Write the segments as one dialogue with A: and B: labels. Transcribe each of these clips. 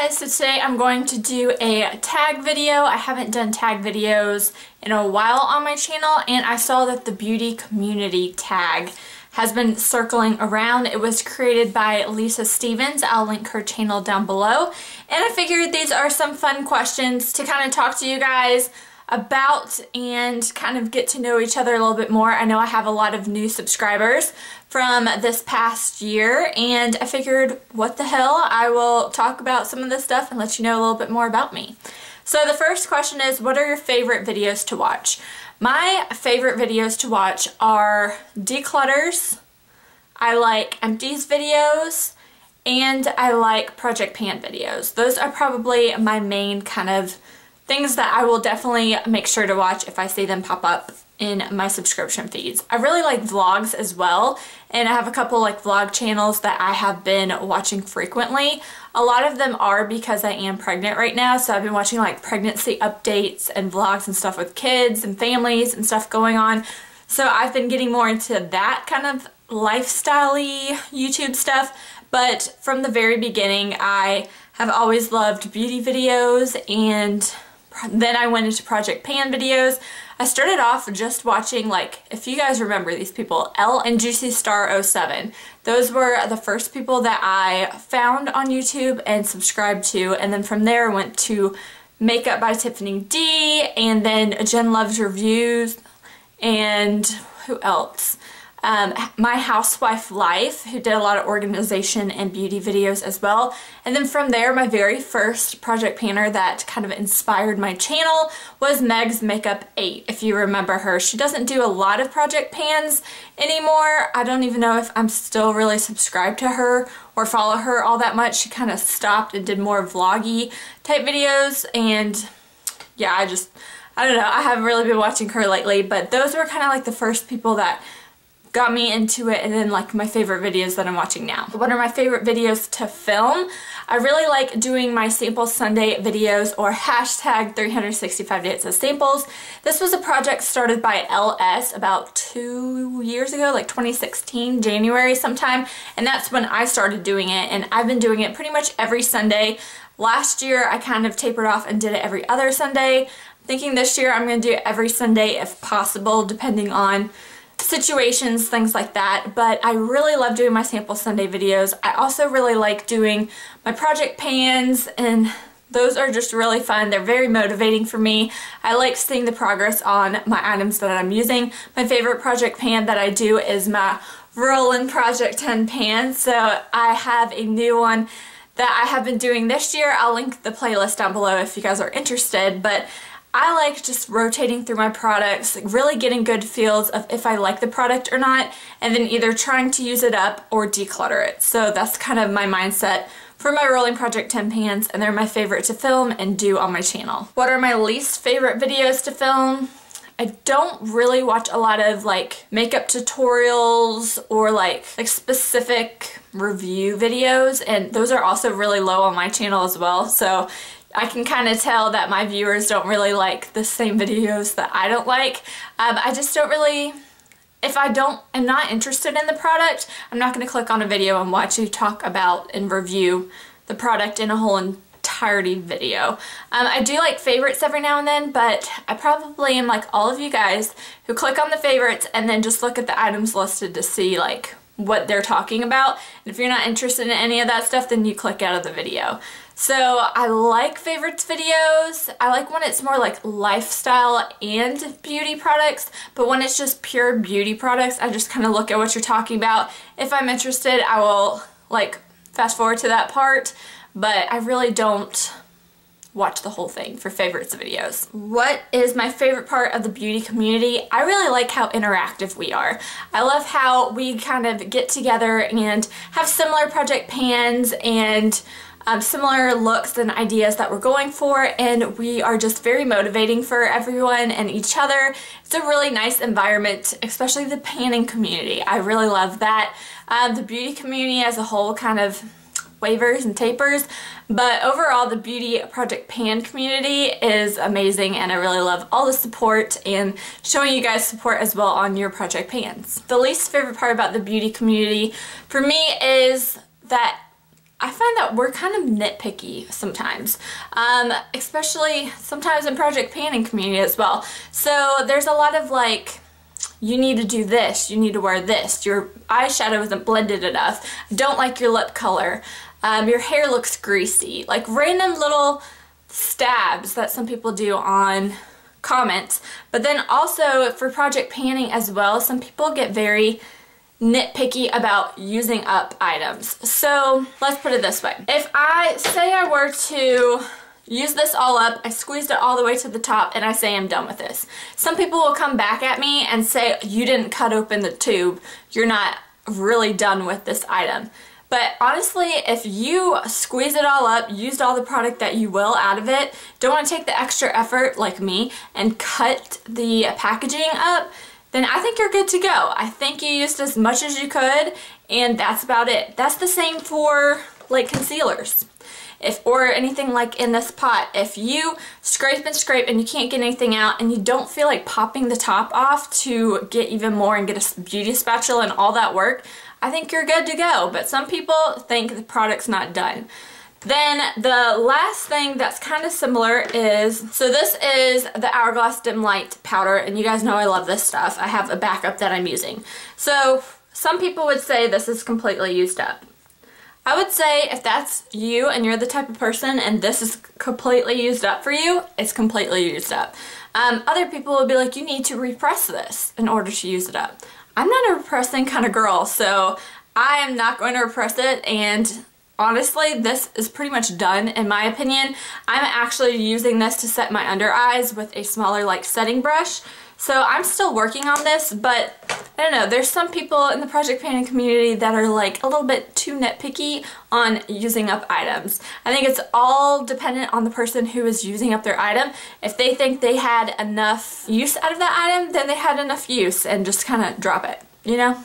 A: guys, so today I'm going to do a tag video. I haven't done tag videos in a while on my channel, and I saw that the beauty community tag has been circling around. It was created by Lisa Stevens. I'll link her channel down below. And I figured these are some fun questions to kind of talk to you guys about and kind of get to know each other a little bit more. I know I have a lot of new subscribers from this past year, and I figured, what the hell, I will talk about some of this stuff and let you know a little bit more about me. So the first question is, what are your favorite videos to watch? My favorite videos to watch are declutters, I like empties videos, and I like project pan videos. Those are probably my main kind of things that I will definitely make sure to watch if I see them pop up in my subscription feeds. I really like vlogs as well, and I have a couple like vlog channels that I have been watching frequently. A lot of them are because I am pregnant right now, so I've been watching like pregnancy updates and vlogs and stuff with kids and families and stuff going on. So I've been getting more into that kind of lifestyle-y YouTube stuff, but from the very beginning I have always loved beauty videos, and then I went into project pan videos. I started off just watching, like, if you guys remember these people, Elle and Juicy Star 07. Those were the first people that I found on YouTube and subscribed to, and then from there I went to Makeup by Tiffany D, and then Jen Loves Reviews, and who else? My Housewife Life, who did a lot of organization and beauty videos as well. And then from there, my very first project panner that kind of inspired my channel was Meg's Makeup 8, if you remember her. She doesn't do a lot of project pans anymore. I don't even know if I'm still really subscribed to her or follow her all that much. She kind of stopped and did more vloggy type videos, and yeah, I don't know. I haven't really been watching her lately, but those were kind of like the first people that got me into it, and then like my favorite videos that I'm watching now. What are my favorite videos to film? I really like doing my Sample Sunday videos, or hashtag 365 days of samples. This was a project started by LS about 2 years ago, like 2016, January sometime, and that's when I started doing it, and I've been doing it pretty much every Sunday. Last year I kind of tapered off and did it every other Sunday. I'm thinking this year I'm going to do it every Sunday if possible, depending on situations, things like that. But I really love doing my Sample Sunday videos. I also really like doing my project pans, and those are just really fun. They're very motivating for me. I like seeing the progress on my items that I'm using. My favorite project pan that I do is my Roland Project 10 pan. So I have a new one that I have been doing this year. I'll link the playlist down below if you guys are interested, but I like just rotating through my products, like really getting good feels of if I like the product or not, and then either trying to use it up or declutter it. So that's kind of my mindset for my Rolling Project 10 pans, and they're my favorite to film and do on my channel. What are my least favorite videos to film? I don't really watch a lot of like makeup tutorials or like specific review videos, and those are also really low on my channel as well. So I can kind of tell that my viewers don't really like the same videos that I don't like. I just don't really, if I am not interested in the product, I'm not going to click on a video and watch you talk about and review the product in a whole entirety video. I do like favorites every now and then, but I probably am like all of you guys who click on the favorites and then just look at the items listed to see like what they're talking about. And if you're not interested in any of that stuff, then you click out of the video. So I like favorites videos. I like when it's more like lifestyle and beauty products, but when it's just pure beauty products, I just kind of look at what you're talking about. If I'm interested, I will like fast forward to that part, but I really don't watch the whole thing for favorites videos. What is my favorite part of the beauty community? I really like how interactive we are. I love how we kind of get together and have similar project pans and similar looks and ideas that we're going for, and we are just very motivating for everyone and each other. It's a really nice environment, especially the panning community. I really love that. The beauty community as a whole kind of wavers and tapers, but overall the beauty project pan community is amazing, and I really love all the support and showing you guys support as well on your project pans. The least favorite part about the beauty community for me is that I find that we're kind of nitpicky sometimes, especially sometimes in project panning community as well. So there's a lot of like, you need to do this, you need to wear this, your eyeshadow isn't blended enough, I don't like your lip color, your hair looks greasy, like random little stabs that some people do on comments. But then also for project panning as well, some people get very nitpicky about using up items. So let's put it this way. If I say I were to use this all up, I squeezed it all the way to the top, and I say I'm done with this, some people will come back at me and say, you didn't cut open the tube, you're not really done with this item. But honestly, if you squeeze it all up, used all the product that you will out of it, don't want to take the extra effort like me and cut the packaging up, then I think you're good to go. I think you used as much as you could, and that's about it. That's the same for like concealers. Or anything like in this pot. If you scrape and you can't get anything out and you don't feel like popping the top off to get even more and get a beauty spatula and all that work, I think you're good to go. But some people think the product's not done. Then the last thing that's kind of similar is, so this is the Hourglass Dim Light powder, and you guys know I love this stuff. I have a backup that I'm using. So some people would say this is completely used up. I would say if that's you and you're the type of person and this is completely used up for you, it's completely used up. Other people would be like, you need to repress this in order to use it up. I'm not a repressing kind of girl, so I am not going to repress it, and honestly, this is pretty much done in my opinion. I'm actually using this to set my under eyes with a smaller like setting brush. So I'm still working on this, but I don't know, there's some people in the project panning community that are like a little bit too nitpicky on using up items. I think it's all dependent on the person who is using up their item. If they think they had enough use out of that item, then they had enough use and just kind of drop it, you know?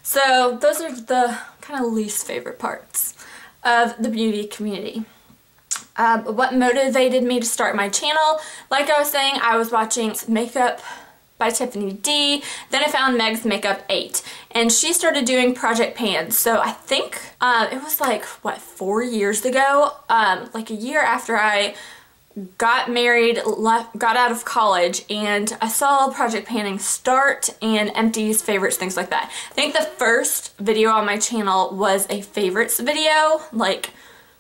A: So those are the kind of least favorite parts of the beauty community. What motivated me to start my channel? Like I was saying, I was watching Makeup by Tiffany D, then I found Meg's Makeup 8, and she started doing project pans. So I think it was like, what, 4 years ago? Like a year after I got married, got out of college, and I saw project panning start and empties, favorites, things like that. I think the first video on my channel was a favorites video, like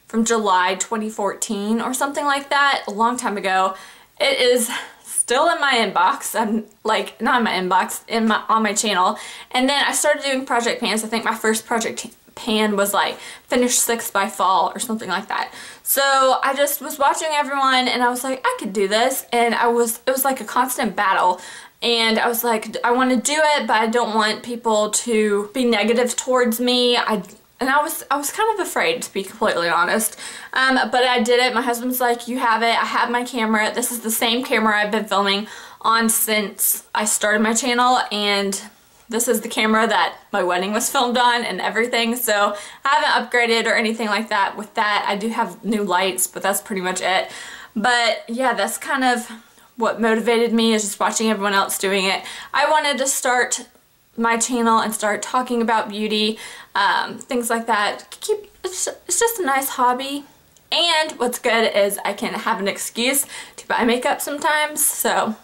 A: from July 2014 or something like that, a long time ago. It is still in my inbox. I'm like, not in my inbox, on my channel. And then I started doing project pans. I think my first project pan was like finished 6 by fall or something like that. So I just was watching everyone and I was like, I could do this. And it was like a constant battle. And I was like, I want to do it, but I don't want people to be negative towards me. And I was kind of afraid, to be completely honest. But I did it. My husband's like, you have it. I have my camera. This is the same camera I've been filming on since I started my channel, and this is the camera that my wedding was filmed on and everything. So I haven't upgraded or anything like that with that. I do have new lights, but that's pretty much it. But yeah, that's kind of what motivated me, is just watching everyone else doing it. I wanted to start my channel and start talking about beauty, things like that. It's just a nice hobby, and what's good is I can have an excuse to buy makeup sometimes. So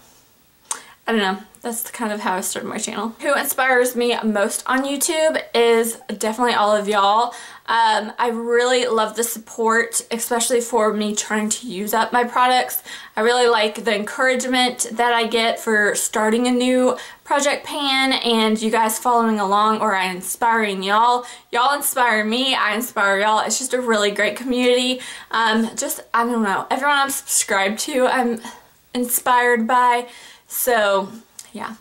A: I don't know, that's kind of how I started my channel. Who inspires me most on YouTube is definitely all of y'all. I really love the support, especially for me trying to use up my products. I really like the encouragement that I get for starting a new project pan, and you guys following along, or I inspiring y'all. Y'all inspire me, I inspire y'all. It's just a really great community. I don't know, everyone I'm subscribed to, I'm inspired by. So yeah,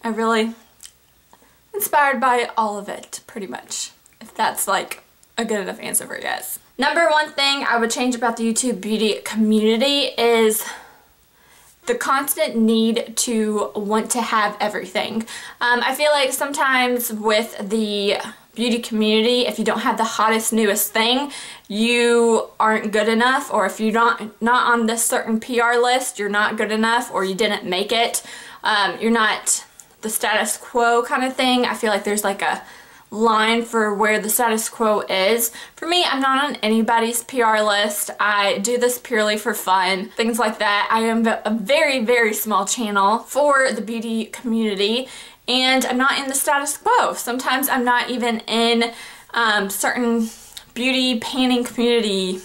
A: I really inspired by all of it, pretty much, if that's like a good enough answer for you guys. Number one thing I would change about the YouTube beauty community is the constant need to want to have everything. I feel like sometimes with the beauty community, if you don't have the hottest, newest thing, you aren't good enough, or if you're not on this certain PR list, you're not good enough, or you didn't make it. You're not the status quo kind of thing. I feel like there's like a line for where the status quo is. For me, I'm not on anybody's PR list. I do this purely for fun, things like that. I am a very, very small channel for the beauty community, and I'm not in the status quo. Sometimes I'm not even in certain beauty painting community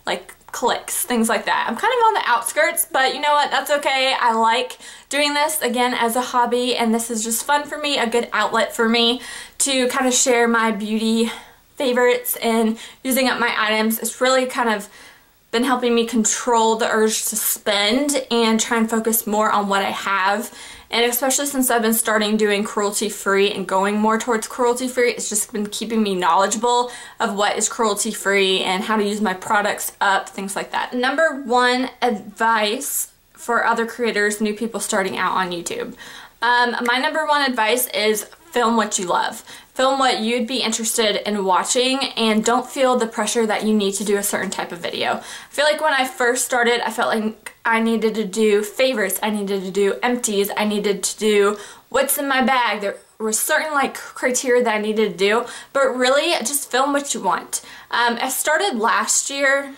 A: like cliques, things like that. I'm kind of on the outskirts, but you know what, that's okay. I like doing this again as a hobby, and this is just fun for me, a good outlet for me to kind of share my beauty favorites and using up my items. It's really kind of been helping me control the urge to spend and try and focus more on what I have. And especially since I've been starting doing cruelty-free and going more towards cruelty-free, it's just been keeping me knowledgeable of what is cruelty-free and how to use my products up, things like that. Number one advice for other creators, new people starting out on YouTube. My number one advice is film what you love. Film what you'd be interested in watching, and don't feel the pressure that you need to do a certain type of video. I feel like when I first started, I felt like I needed to do favorites, I needed to do empties, I needed to do what's in my bag. There were certain like criteria that I needed to do, but really just film what you want. I started last year,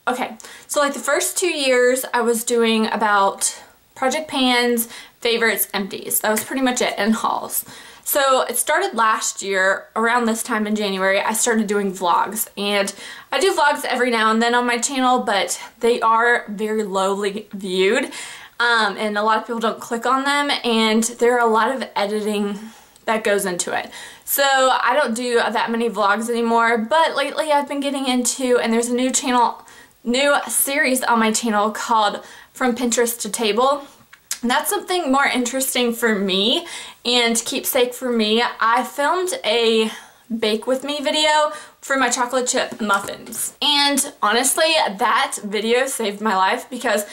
A: okay, so like the first 2 years I was doing about project pans, favorites, empties. That was pretty much it, and hauls. So it started last year, around this time in January, I started doing vlogs, and I do vlogs every now and then on my channel, but they are very lowly viewed, and a lot of people don't click on them, and there are a lot of editing that goes into it. So I don't do that many vlogs anymore, but lately I've been getting into, and there's a new series on my channel called From Pinterest to Table. And that's something more interesting for me and keepsake for me. I filmed a bake with me video for my chocolate chip muffins. And honestly, that video saved my life because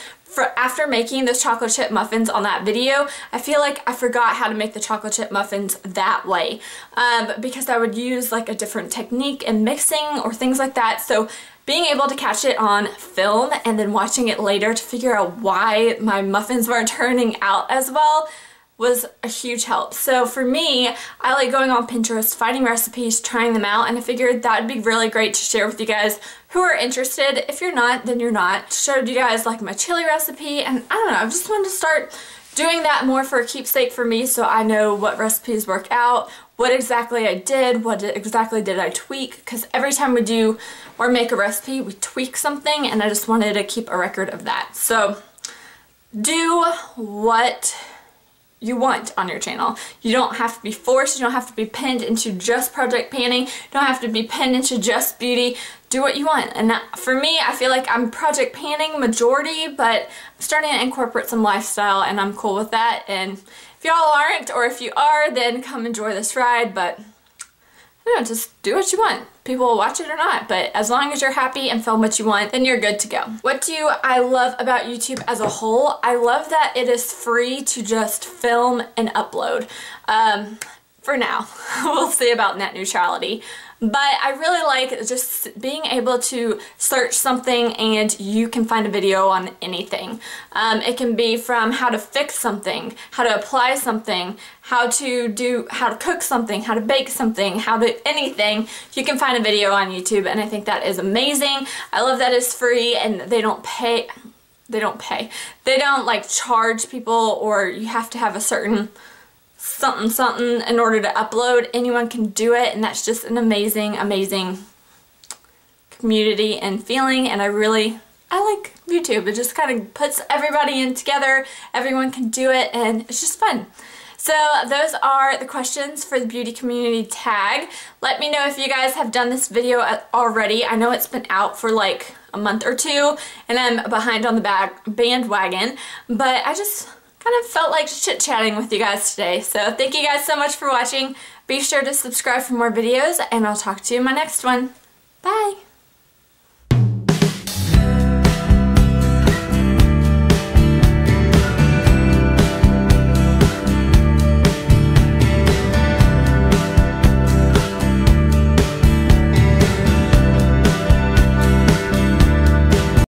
A: after making those chocolate chip muffins on that video, I feel like I forgot how to make the chocolate chip muffins that way. Because I would use like a different technique in mixing or things like that. So being able to catch it on film and then watching it later to figure out why my muffins weren't turning out as well was a huge help. So for me, I like going on Pinterest, finding recipes, trying them out, and I figured that would be really great to share with you guys who are interested. If you're not, then you're not. Showed you guys like my chili recipe, and I don't know, I just wanted to start doing that more for a keepsake for me so I know what recipes work out, what exactly I did, what exactly did I tweak, because every time we do or make a recipe, we tweak something, and I just wanted to keep a record of that. So do what you want on your channel. You don't have to be forced, you don't have to be pinned into just project panning, you don't have to be pinned into just beauty. Do what you want. And for me, I feel like I'm project panning majority, but I'm starting to incorporate some lifestyle, and I'm cool with that. And if y'all aren't, or if you are, then come enjoy this ride, but you know, just do what you want. People will watch it or not, but as long as you're happy and film what you want, then you're good to go. What do I love about YouTube as a whole? I love that it is free to just film and upload. For now. We'll see about net neutrality. But I really like just being able to search something and you can find a video on anything. It can be from how to fix something, how to apply something, how to cook something, how to bake something, anything. You can find a video on YouTube, and I think that is amazing. I love that it's free and they don't pay. They don't like charge people, or you have to have a certain something in order to upload. Anyone can do it, and that's just an amazing community and feeling, and I like YouTube. It just kind of puts everybody in together. Everyone can do it, and it's just fun. So those are the questions for the beauty community tag. Let me know if you guys have done this video already. I know it's been out for like a month or two, and I'm behind on the bandwagon, but I just kind of felt like chit-chatting with you guys today. So thank you guys so much for watching. Be sure to subscribe for more videos, and I'll talk to you in my next one. Bye!